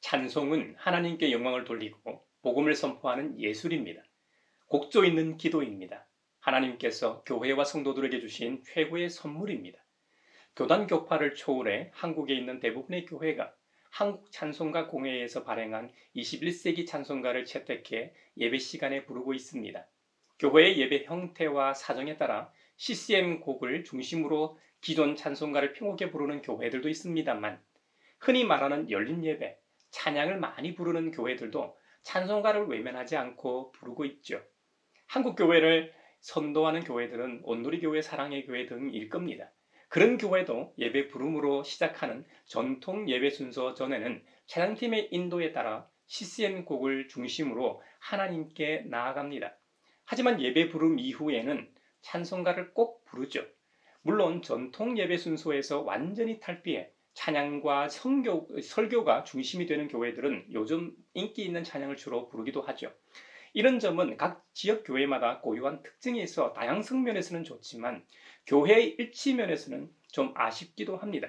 찬송은 하나님께 영광을 돌리고 복음을 선포하는 예술입니다. 곡조 있는 기도입니다. 하나님께서 교회와 성도들에게 주신 최고의 선물입니다. 교단 교파를 초월해 한국에 있는 대부분의 교회가 한국 찬송가 공회에서 발행한 21세기 찬송가를 채택해 예배 시간에 부르고 있습니다. 교회의 예배 형태와 사정에 따라 CCM 곡을 중심으로 기존 찬송가를 편곡해 부르는 교회들도 있습니다만, 흔히 말하는 열린 예배, 찬양을 많이 부르는 교회들도 찬송가를 외면하지 않고 부르고 있죠. 한국 교회를 선도하는 교회들은 온누리교회, 사랑의 교회 등일 겁니다. 그런 교회도 예배 부름으로 시작하는 전통 예배 순서 전에는 찬양팀의 인도에 따라 CCM 곡을 중심으로 하나님께 나아갑니다. 하지만 예배 부름 이후에는 찬송가를 꼭 부르죠. 물론 전통 예배 순서에서 완전히 탈피해 찬양과 설교가 중심이 되는 교회들은 요즘 인기 있는 찬양을 주로 부르기도 하죠. 이런 점은 각 지역 교회마다 고유한 특징이 있어 다양성 면에서는 좋지만 교회의 일치 면에서는 좀 아쉽기도 합니다.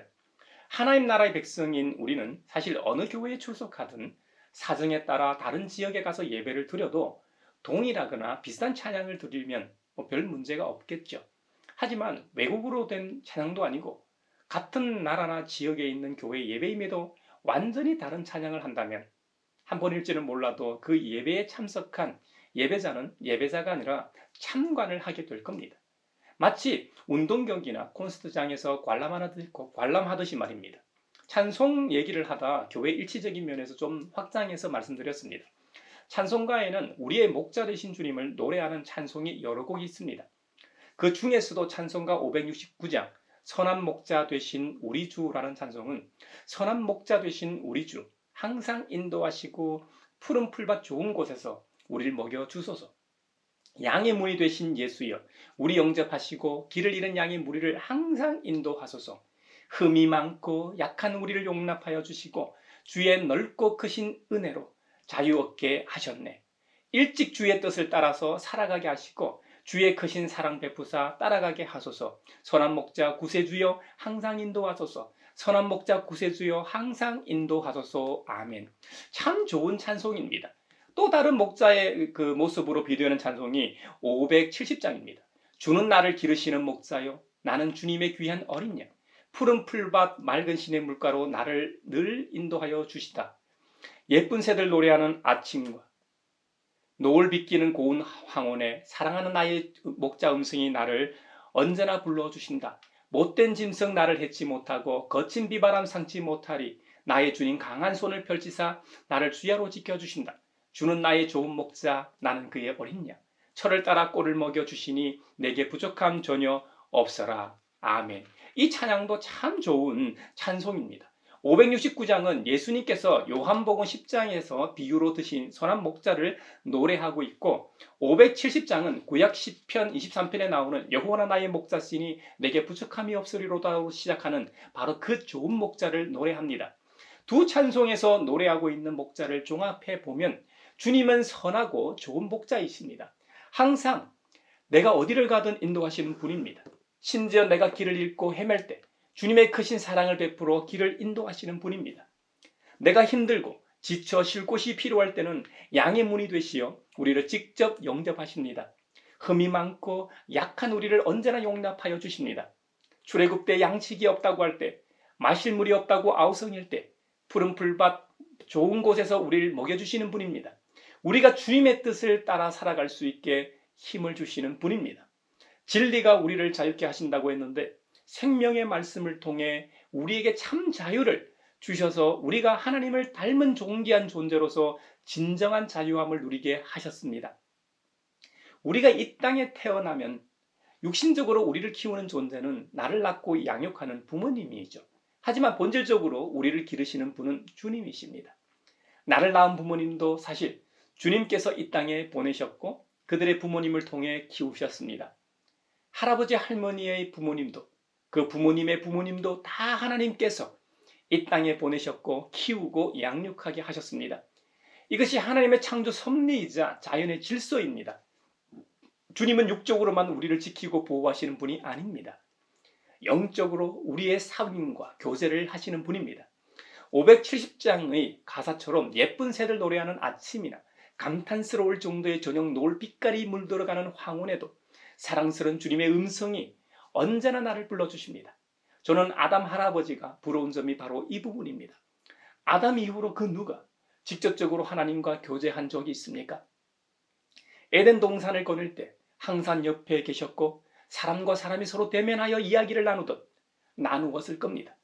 하나님 나라의 백성인 우리는 사실 어느 교회에 출석하든 사정에 따라 다른 지역에 가서 예배를 드려도 동일하거나 비슷한 찬양을 드리면 별 문제가 없겠죠. 하지만 외국으로 된 찬양도 아니고 같은 나라나 지역에 있는 교회 예배임에도 완전히 다른 찬양을 한다면 한 번일지는 몰라도 그 예배에 참석한 예배자는 예배자가 아니라 참관을 하게 될 겁니다. 마치 운동 경기나 콘서트장에서 관람하듯이 말입니다. 찬송 얘기를 하다 교회 일치적인 면에서 좀 확장해서 말씀드렸습니다. 찬송가에는 우리의 목자 되신 주님을 노래하는 찬송이 여러 곡이 있습니다. 그 중에서도 찬송가 569장 선한 목자 되신 우리 주라는 찬송은 선한 목자 되신 우리 주, 항상 인도하시고 푸른 풀밭 좋은 곳에서 우리를 먹여 주소서. 양의 문이 되신 예수여, 우리 영접하시고 길을 잃은 양의 무리를 항상 인도하소서. 흠이 많고 약한 우리를 용납하여 주시고 주의 넓고 크신 은혜로 자유 얻게 하셨네. 일찍 주의 뜻을 따라서 살아가게 하시고 주의 크신 사랑 베푸사 따라가게 하소서. 선한 목자 구세주여 항상 인도하소서. 선한 목자 구세주여 항상 인도하소서. 아멘. 참 좋은 찬송입니다. 또 다른 목자의 그 모습으로 비교하는 찬송이 570장입니다. 주는 나를 기르시는 목자요, 나는 주님의 귀한 어린 양. 푸른 풀밭 맑은 시내 물가로 나를 늘 인도하여 주시다. 예쁜 새들 노래하는 아침과 노을 비끼는 고운 황혼에 사랑하는 나의 목자 음성이 나를 언제나 불러주신다. 못된 짐승 나를 해치 못하고 거친 비바람 상치 못하리. 나의 주님 강한 손을 펼치사 나를 주야로 지켜주신다. 주는 나의 좋은 목자, 나는 그의 어린 양. 철을 따라 꼴을 먹여주시니 내게 부족함 전혀 없어라. 아멘. 이 찬양도 참 좋은 찬송입니다. 569장은 예수님께서 요한복음 10장에서 비유로 드신 선한 목자를 노래하고 있고, 570장은 구약 10편 23편에 나오는 여호와나 나의 목자시니 내게 부족함이 없으리로다로 시작하는 바로 그 좋은 목자를 노래합니다. 두 찬송에서 노래하고 있는 목자를 종합해 보면 주님은 선하고 좋은 목자이십니다. 항상 내가 어디를 가든 인도하시는 분입니다. 심지어 내가 길을 잃고 헤맬 때 주님의 크신 사랑을 베풀어 길을 인도하시는 분입니다. 내가 힘들고 지쳐 쉴 곳이 필요할 때는 양의 문이 되시어 우리를 직접 영접하십니다. 흠이 많고 약한 우리를 언제나 용납하여 주십니다. 출애굽 때 양식이 없다고 할 때, 마실 물이 없다고 아우성일 때 푸른 풀밭 좋은 곳에서 우리를 먹여주시는 분입니다. 우리가 주님의 뜻을 따라 살아갈 수 있게 힘을 주시는 분입니다. 진리가 우리를 자유케 하신다고 했는데 생명의 말씀을 통해 우리에게 참 자유를 주셔서 우리가 하나님을 닮은 존귀한 존재로서 진정한 자유함을 누리게 하셨습니다. 우리가 이 땅에 태어나면 육신적으로 우리를 키우는 존재는 나를 낳고 양육하는 부모님이죠. 하지만 본질적으로 우리를 기르시는 분은 주님이십니다. 나를 낳은 부모님도 사실 주님께서 이 땅에 보내셨고 그들의 부모님을 통해 키우셨습니다. 할아버지 할머니의 부모님도 그 부모님의 부모님도 다 하나님께서 이 땅에 보내셨고 키우고 양육하게 하셨습니다. 이것이 하나님의 창조 섭리이자 자연의 질서입니다. 주님은 육적으로만 우리를 지키고 보호하시는 분이 아닙니다. 영적으로 우리의 삶과 교제를 하시는 분입니다. 570장의 가사처럼 예쁜 새들 노래하는 아침이나 감탄스러울 정도의 저녁 노을빛깔이 물들어가는 황혼에도 사랑스러운 주님의 음성이 언제나 나를 불러주십니다. 저는 아담 할아버지가 부러운 점이 바로 이 부분입니다. 아담 이후로 그 누가 직접적으로 하나님과 교제한 적이 있습니까? 에덴 동산을 거닐 때 항상 옆에 계셨고 사람과 사람이 서로 대면하여 이야기를 나누었을 겁니다.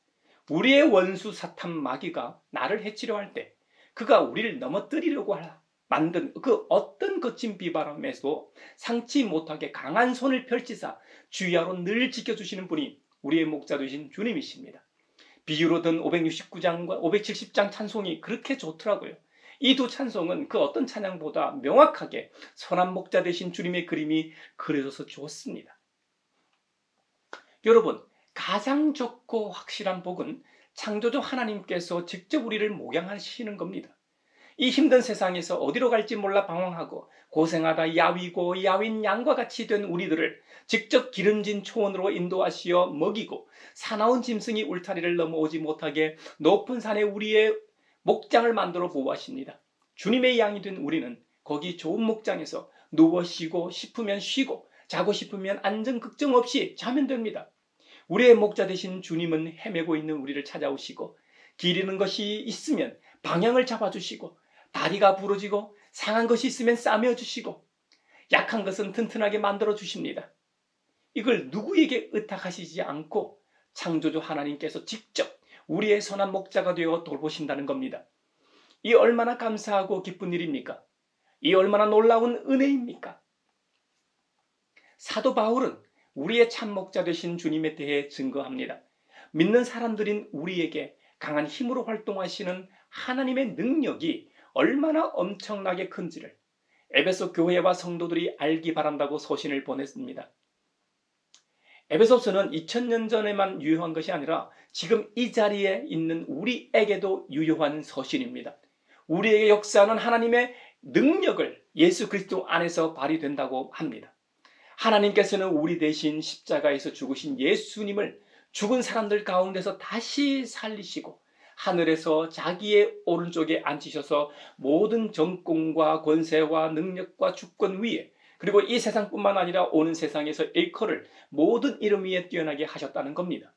우리의 원수 사탄 마귀가 나를 해치려 할 때 그가 우리를 넘어뜨리려고 만든 그 어떤 거친 비바람에도 상치 못하게 강한 손을 펼치사 주야로 늘 지켜주시는 분이 우리의 목자 되신 주님이십니다. 비유로 든 569장과 570장 찬송이 그렇게 좋더라고요. 이 두 찬송은 그 어떤 찬양보다 명확하게 선한 목자 되신 주님의 그림이 그려져서 좋습니다. 여러분, 가장 좋고 확실한 복은 창조주 하나님께서 직접 우리를 목양하시는 겁니다. 이 힘든 세상에서 어디로 갈지 몰라 방황하고 고생하다 야위고 야윈 양과 같이 된 우리들을 직접 기름진 초원으로 인도하시어 먹이고 사나운 짐승이 울타리를 넘어오지 못하게 높은 산에 우리의 목장을 만들어 보호하십니다. 주님의 양이 된 우리는 거기 좋은 목장에서 누워 쉬고 싶으면 쉬고 자고 싶으면 안전 걱정 없이 자면 됩니다. 우리의 목자 되신 주님은 헤매고 있는 우리를 찾아오시고 길 잃은 것이 있으면 방향을 잡아주시고 다리가 부러지고 상한 것이 있으면 싸매어주시고 약한 것은 튼튼하게 만들어주십니다. 이걸 누구에게 의탁하시지 않고 창조주 하나님께서 직접 우리의 선한 목자가 되어 돌보신다는 겁니다. 이 얼마나 감사하고 기쁜 일입니까? 이 얼마나 놀라운 은혜입니까? 사도 바울은 우리의 참 목자 되신 주님에 대해 증거합니다. 믿는 사람들인 우리에게 강한 힘으로 활동하시는 하나님의 능력이 얼마나 엄청나게 큰지를 에베소 교회와 성도들이 알기 바란다고 서신을 보냈습니다. 에베소서는 2000년 전에만 유효한 것이 아니라 지금 이 자리에 있는 우리에게도 유효한 서신입니다. 우리에게 역사하는 하나님의 능력을 예수 그리스도 안에서 발휘된다고 합니다. 하나님께서는 우리 대신 십자가에서 죽으신 예수님을 죽은 사람들 가운데서 다시 살리시고 하늘에서 자기의 오른쪽에 앉히셔서 모든 정권과 권세와 능력과 주권 위에 그리고 이 세상뿐만 아니라 오는 세상에서 일컬을 모든 이름 위에 뛰어나게 하셨다는 겁니다.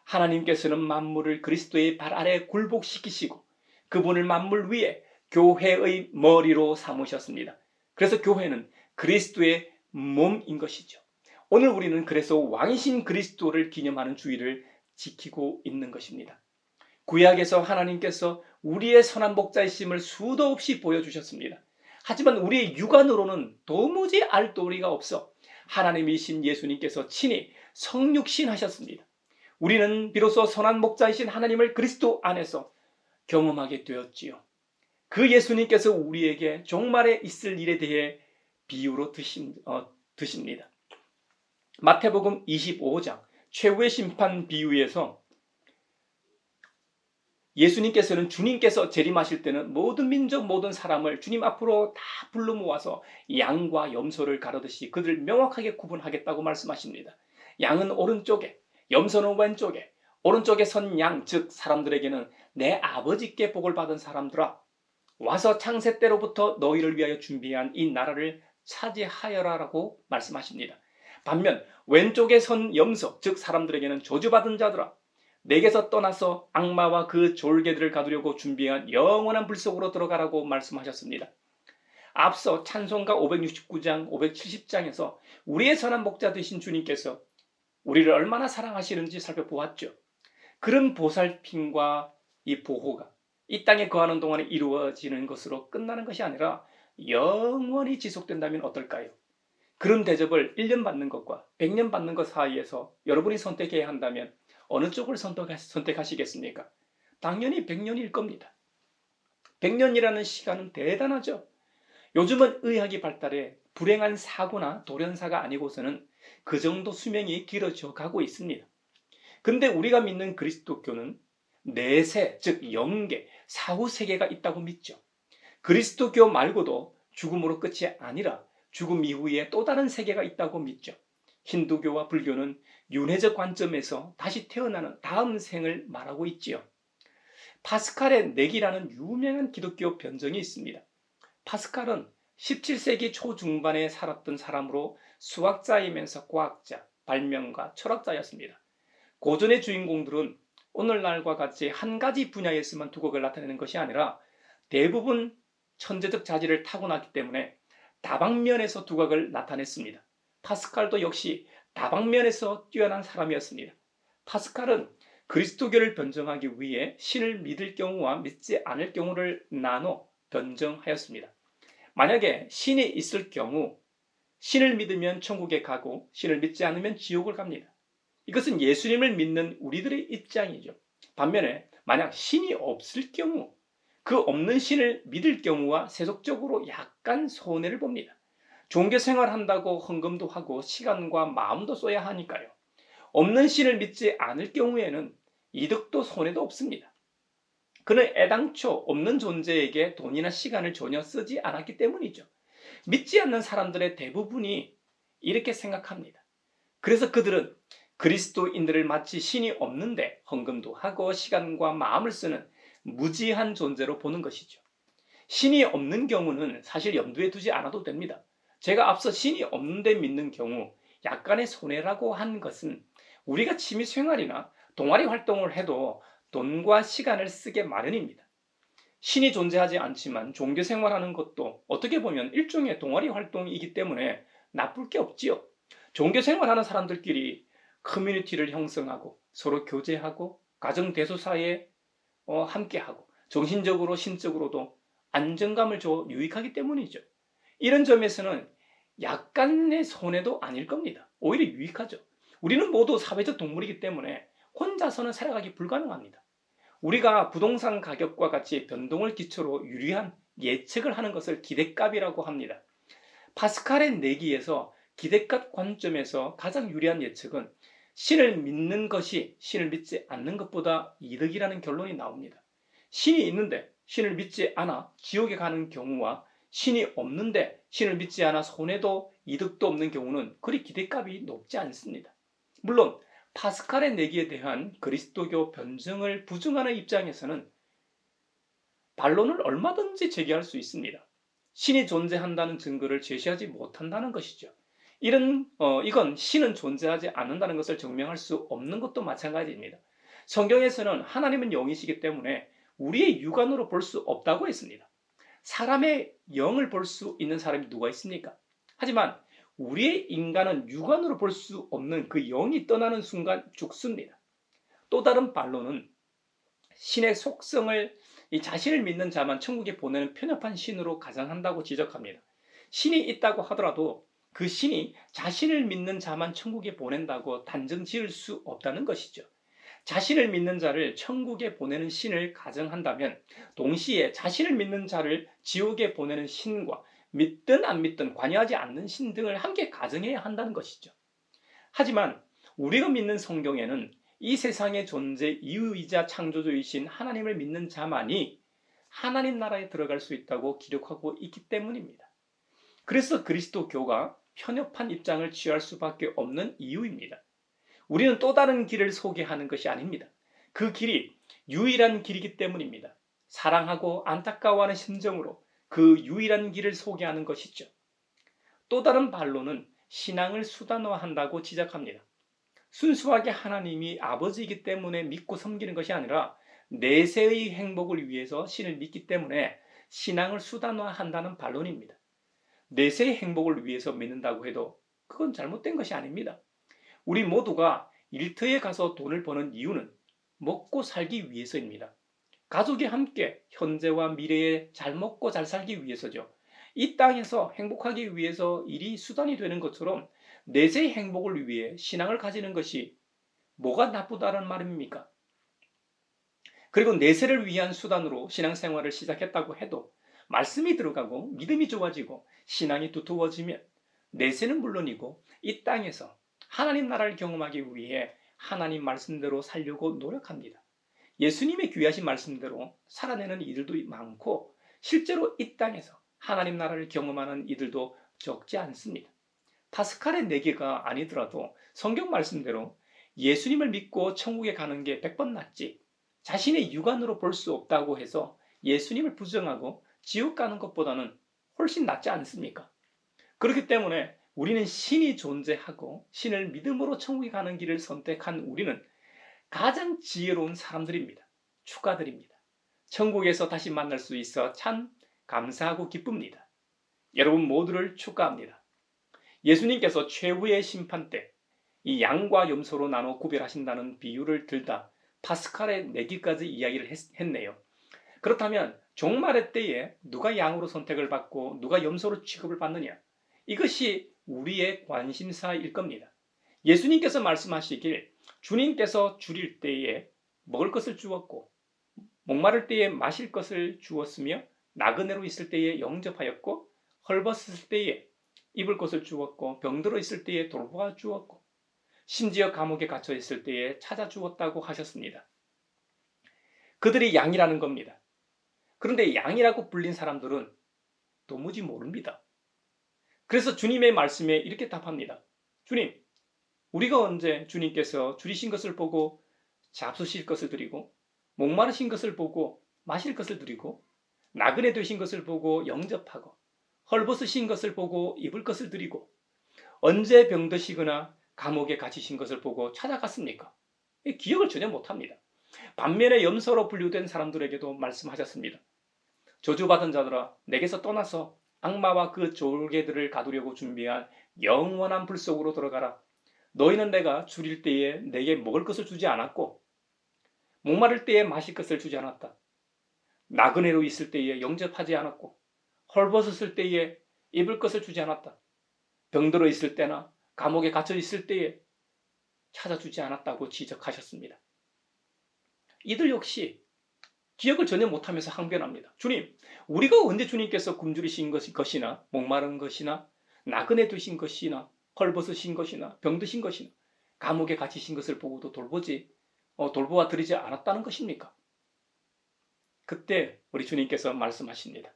하나님께서는 만물을 그리스도의 발 아래 굴복시키시고 그분을 만물 위에 교회의 머리로 삼으셨습니다. 그래서 교회는 그리스도의 몸인 것이죠. 오늘 우리는 그래서 왕이신 그리스도를 기념하는 주일을 지키고 있는 것입니다. 구약에서 하나님께서 우리의 선한 목자이심을 수도 없이 보여주셨습니다. 하지만 우리의 육안으로는 도무지 알 도리가 없어 하나님이신 예수님께서 친히 성육신하셨습니다. 우리는 비로소 선한 목자이신 하나님을 그리스도 안에서 경험하게 되었지요. 그 예수님께서 우리에게 종말에 있을 일에 대해 비유로 드십니다. 마태복음 25장 최후의 심판 비유에서 예수님께서는 주님께서 재림하실 때는 모든 민족 모든 사람을 주님 앞으로 다 불러 모아서 양과 염소를 가르듯이 그들을 명확하게 구분하겠다고 말씀하십니다. 양은 오른쪽에 염소는 왼쪽에 오른쪽에 선 양 즉 사람들에게는 내 아버지께 복을 받은 사람들아 와서 창세 때로부터 너희를 위하여 준비한 이 나라를 차지하여라라고 말씀하십니다. 반면 왼쪽에 선 염소 즉 사람들에게는 저주받은 자들아 내게서 떠나서 악마와 그 졸개들을 가두려고 준비한 영원한 불 속으로 들어가라고 말씀하셨습니다. 앞서 찬송가 569장, 570장에서 우리의 선한 목자 되신 주님께서 우리를 얼마나 사랑하시는지 살펴보았죠. 그런 보살핌과 이 보호가 이 땅에 거하는 동안에 이루어지는 것으로 끝나는 것이 아니라 영원히 지속된다면 어떨까요? 그런 대접을 1년 받는 것과 100년 받는 것 사이에서 여러분이 선택해야 한다면 어느 쪽을 선택하시겠습니까? 당연히 100년일 겁니다. 100년이라는 시간은 대단하죠. 요즘은 의학이 발달해 불행한 사고나 돌연사가 아니고서는 그 정도 수명이 길어져 가고 있습니다. 근데 우리가 믿는 그리스도교는 내세, 즉 영계, 사후세계가 있다고 믿죠. 그리스도교 말고도 죽음으로 끝이 아니라 죽음 이후에 또 다른 세계가 있다고 믿죠. 힌두교와 불교는 윤회적 관점에서 다시 태어나는 다음 생을 말하고 있지요. 파스칼의 내기라는 유명한 기독교 변정이 있습니다. 파스칼은 17세기 초중반에 살았던 사람으로 수학자이면서 과학자, 발명가, 철학자였습니다. 고전의 주인공들은 오늘날과 같이 한 가지 분야에서만 두각을 나타내는 것이 아니라 대부분 천재적 자질을 타고났기 때문에 다방면에서 두각을 나타냈습니다. 파스칼도 역시 다방면에서 뛰어난 사람이었습니다. 파스칼은 그리스도교를 변정하기 위해 신을 믿을 경우와 믿지 않을 경우를 나눠 변정하였습니다. 만약에 신이 있을 경우 신을 믿으면 천국에 가고 신을 믿지 않으면 지옥을 갑니다. 이것은 예수님을 믿는 우리들의 입장이죠. 반면에 만약 신이 없을 경우 그 없는 신을 믿을 경우와 세속적으로 약간 손해를 봅니다. 종교생활한다고 헌금도 하고 시간과 마음도 써야 하니까요. 없는 신을 믿지 않을 경우에는 이득도 손해도 없습니다. 그는 애당초 없는 존재에게 돈이나 시간을 전혀 쓰지 않았기 때문이죠. 믿지 않는 사람들의 대부분이 이렇게 생각합니다. 그래서 그들은 그리스도인들을 마치 신이 없는데 헌금도 하고 시간과 마음을 쓰는 무지한 존재로 보는 것이죠. 신이 없는 경우는 사실 염두에 두지 않아도 됩니다. 제가 앞서 신이 없는데 믿는 경우 약간의 손해라고 한 것은 우리가 취미생활이나 동아리 활동을 해도 돈과 시간을 쓰게 마련입니다. 신이 존재하지 않지만 종교생활하는 것도 어떻게 보면 일종의 동아리 활동이기 때문에 나쁠 게 없지요. 종교생활하는 사람들끼리 커뮤니티를 형성하고 서로 교제하고 가정대소사에 함께하고 정신적으로 신적으로도 안정감을 줘 유익하기 때문이죠. 이런 점에서는 약간의 손해도 아닐 겁니다. 오히려 유익하죠. 우리는 모두 사회적 동물이기 때문에 혼자서는 살아가기 불가능합니다. 우리가 부동산 가격과 같이 변동을 기초로 유리한 예측을 하는 것을 기대값이라고 합니다. 파스칼의 내기에서 기대값 관점에서 가장 유리한 예측은 신을 믿는 것이 신을 믿지 않는 것보다 이득이라는 결론이 나옵니다. 신이 있는데 신을 믿지 않아 지옥에 가는 경우와 신이 없는데 신을 믿지 않아 손해도 이득도 없는 경우는 그리 기대값이 높지 않습니다. 물론 파스칼의 내기에 대한 그리스도교 변증을 부정하는 입장에서는 반론을 얼마든지 제기할 수 있습니다. 신이 존재한다는 증거를 제시하지 못한다는 것이죠. 이건 신은 존재하지 않는다는 것을 증명할 수 없는 것도 마찬가지입니다. 성경에서는 하나님은 영이시기 때문에 우리의 육안으로 볼 수 없다고 했습니다. 사람의 영을 볼 수 있는 사람이 누가 있습니까? 하지만 우리의 인간은 육안으로 볼 수 없는 그 영이 떠나는 순간 죽습니다. 또 다른 반론은 신의 속성을 자신을 믿는 자만 천국에 보내는 편협한 신으로 가정한다고 지적합니다. 신이 있다고 하더라도 그 신이 자신을 믿는 자만 천국에 보낸다고 단정 지을 수 없다는 것이죠. 자신을 믿는 자를 천국에 보내는 신을 가정한다면 동시에 자신을 믿는 자를 지옥에 보내는 신과 믿든 안 믿든 관여하지 않는 신 등을 함께 가정해야 한다는 것이죠. 하지만 우리가 믿는 성경에는 이 세상의 존재 이유이자 창조주이신 하나님을 믿는 자만이 하나님 나라에 들어갈 수 있다고 기록하고 있기 때문입니다. 그래서 그리스도교가 편협한 입장을 취할 수밖에 없는 이유입니다. 우리는 또 다른 길을 소개하는 것이 아닙니다. 그 길이 유일한 길이기 때문입니다. 사랑하고 안타까워하는 심정으로 그 유일한 길을 소개하는 것이죠. 또 다른 반론은 신앙을 수단화한다고 지적합니다. 순수하게 하나님이 아버지이기 때문에 믿고 섬기는 것이 아니라 내세의 행복을 위해서 신을 믿기 때문에 신앙을 수단화한다는 반론입니다. 내세의 행복을 위해서 믿는다고 해도 그건 잘못된 것이 아닙니다. 우리 모두가 일터에 가서 돈을 버는 이유는 먹고 살기 위해서입니다. 가족이 함께 현재와 미래에 잘 먹고 잘 살기 위해서죠. 이 땅에서 행복하기 위해서 일이 수단이 되는 것처럼 내세의 행복을 위해 신앙을 가지는 것이 뭐가 나쁘다는 말입니까? 그리고 내세를 위한 수단으로 신앙생활을 시작했다고 해도 말씀이 들어가고 믿음이 좋아지고 신앙이 두터워지면 내세는 물론이고 이 땅에서 하나님 나라를 경험하기 위해 하나님 말씀대로 살려고 노력합니다. 예수님의 귀하신 말씀대로 살아내는 이들도 많고 실제로 이 땅에서 하나님 나라를 경험하는 이들도 적지 않습니다. 파스칼의 내기가 아니더라도 성경 말씀대로 예수님을 믿고 천국에 가는 게 100번 낫지 자신의 육안으로 볼 수 없다고 해서 예수님을 부정하고 지옥 가는 것보다는 훨씬 낫지 않습니까? 그렇기 때문에 우리는 신이 존재하고 신을 믿음으로 천국에 가는 길을 선택한 우리는 가장 지혜로운 사람들입니다. 축하드립니다. 천국에서 다시 만날 수 있어 참 감사하고 기쁩니다. 여러분 모두를 축하합니다. 예수님께서 최후의 심판 때 이 양과 염소로 나눠 구별하신다는 비유를 들다 파스칼의 내기까지 이야기를 했네요. 그렇다면 종말의 때에 누가 양으로 선택을 받고 누가 염소로 취급을 받느냐? 이것이 우리의 관심사일 겁니다. 예수님께서 말씀하시길 주님께서 줄일 때에 먹을 것을 주었고 목마를 때에 마실 것을 주었으며 나그네로 있을 때에 영접하였고 헐벗었을 때에 입을 것을 주었고 병들어 있을 때에 돌보아 주었고 심지어 감옥에 갇혀 있을 때에 찾아 주었다고 하셨습니다. 그들이 양이라는 겁니다. 그런데 양이라고 불린 사람들은 도무지 모릅니다. 그래서 주님의 말씀에 이렇게 답합니다. 주님, 우리가 언제 주님께서 줄이신 것을 보고 잡수실 것을 드리고 목마르신 것을 보고 마실 것을 드리고 나그네 되신 것을 보고 영접하고 헐벗으신 것을 보고 입을 것을 드리고 언제 병드시거나 감옥에 갇히신 것을 보고 찾아갔습니까? 기억을 전혀 못합니다. 반면에 염소로 분류된 사람들에게도 말씀하셨습니다. 저주받은 자들아 내게서 떠나서 악마와 그 졸개들을 가두려고 준비한 영원한 불 속으로 들어가라. 너희는 내가 줄일 때에 내게 먹을 것을 주지 않았고 목마를 때에 마실 것을 주지 않았다. 나그네로 있을 때에 영접하지 않았고 헐벗었을 때에 입을 것을 주지 않았다. 병들어 있을 때나 감옥에 갇혀 있을 때에 찾아주지 않았다고 지적하셨습니다. 이들 역시 기억을 전혀 못하면서 항변합니다. 주님, 우리가 언제 주님께서 굶주리신 것이나 목마른 것이나 나그네 되신 것이나 헐벗으신 것이나 병드신 것이나 감옥에 갇히신 것을 보고도 돌보아 드리지 않았다는 것입니까? 그때 우리 주님께서 말씀하십니다.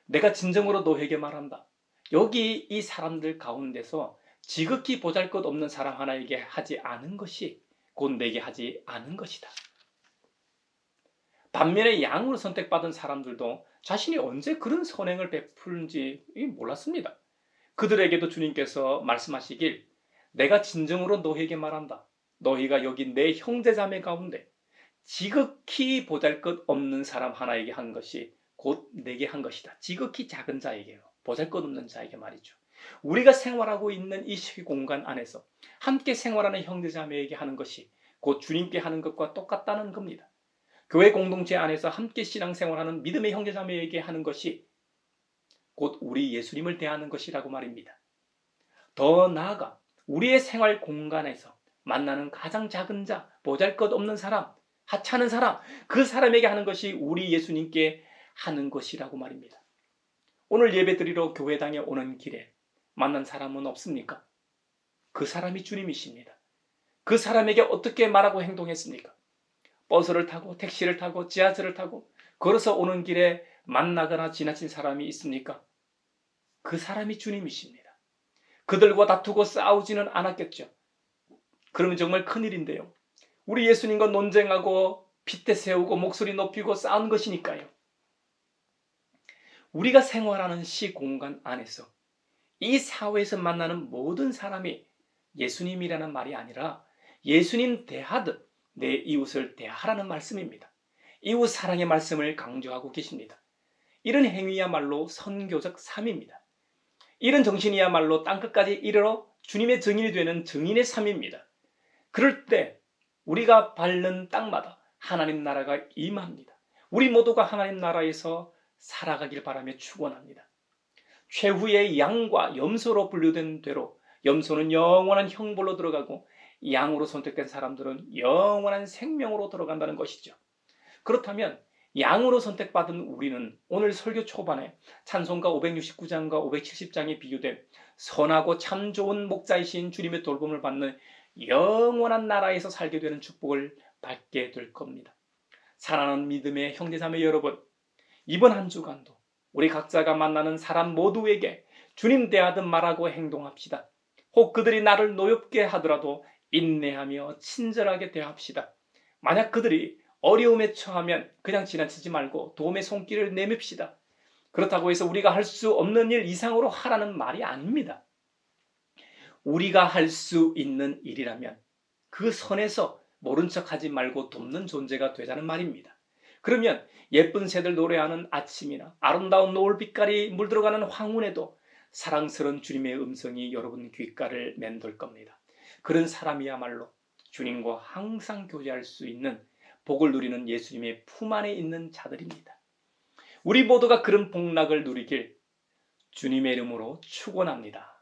내가 진정으로 너에게 말한다. 여기 이 사람들 가운데서 지극히 보잘것없는 사람 하나에게 하지 않은 것이 곧 내게 하지 않은 것이다. 반면에 양으로 선택받은 사람들도 자신이 언제 그런 선행을 베푸는지 몰랐습니다. 그들에게도 주님께서 말씀하시길 내가 진정으로 너희에게 말한다. 너희가 여기 내 형제자매 가운데 지극히 보잘것없는 사람 하나에게 한 것이 곧 내게 한 것이다. 지극히 작은 자에게요. 보잘것없는 자에게 말이죠. 우리가 생활하고 있는 이 공간 안에서 함께 생활하는 형제자매에게 하는 것이 곧 주님께 하는 것과 똑같다는 겁니다. 교회 공동체 안에서 함께 신앙생활하는 믿음의 형제자매에게 하는 것이 곧 우리 예수님을 대하는 것이라고 말입니다. 더 나아가 우리의 생활 공간에서 만나는 가장 작은 자, 보잘것없는 사람, 하찮은 사람, 그 사람에게 하는 것이 우리 예수님께 하는 것이라고 말입니다. 오늘 예배드리러 교회당에 오는 길에 만난 사람은 없습니까? 그 사람이 주님이십니다. 그 사람에게 어떻게 말하고 행동했습니까? 버스를 타고 택시를 타고 지하철을 타고 걸어서 오는 길에 만나거나 지나친 사람이 있습니까? 그 사람이 주님이십니다. 그들과 다투고 싸우지는 않았겠죠. 그러면 정말 큰일인데요. 우리 예수님과 논쟁하고 핏대 세우고 목소리 높이고 싸운 것이니까요. 우리가 생활하는 시공간 안에서 이 사회에서 만나는 모든 사람이 예수님이라는 말이 아니라 예수님 대하듯 내 이웃을 대하라는 말씀입니다. 이웃 사랑의 말씀을 강조하고 계십니다. 이런 행위야말로 선교적 삶입니다. 이런 정신이야말로 땅끝까지 이르러 주님의 증인이 되는 증인의 삶입니다. 그럴 때 우리가 밟는 땅마다 하나님 나라가 임합니다. 우리 모두가 하나님 나라에서 살아가길 바라며 축원합니다. 최후의 양과 염소로 분류된 대로 염소는 영원한 형벌로 들어가고 양으로 선택된 사람들은 영원한 생명으로 들어간다는 것이죠. 그렇다면 양으로 선택받은 우리는 오늘 설교 초반에 찬송가 569장과 570장에 비유된 선하고 참 좋은 목자이신 주님의 돌봄을 받는 영원한 나라에서 살게 되는 축복을 받게 될 겁니다. 사랑하는 믿음의 형제자매 여러분, 이번 한 주간도 우리 각자가 만나는 사람 모두에게 주님 대하듯 말하고 행동합시다. 혹 그들이 나를 노엽게 하더라도 인내하며 친절하게 대합시다. 만약 그들이 어려움에 처하면 그냥 지나치지 말고 도움의 손길을 내밉시다. 그렇다고 해서 우리가 할 수 없는 일 이상으로 하라는 말이 아닙니다. 우리가 할 수 있는 일이라면 그 선에서 모른 척하지 말고 돕는 존재가 되자는 말입니다. 그러면 예쁜 새들 노래하는 아침이나 아름다운 노을 빛깔이 물들어가는 황혼에도 사랑스러운 주님의 음성이 여러분 귓가를 맴돌 겁니다. 그런 사람이야말로 주님과 항상 교제할 수 있는 복을 누리는 예수님의 품 안에 있는 자들입니다. 우리 모두가 그런 복락을 누리길 주님의 이름으로 축원합니다.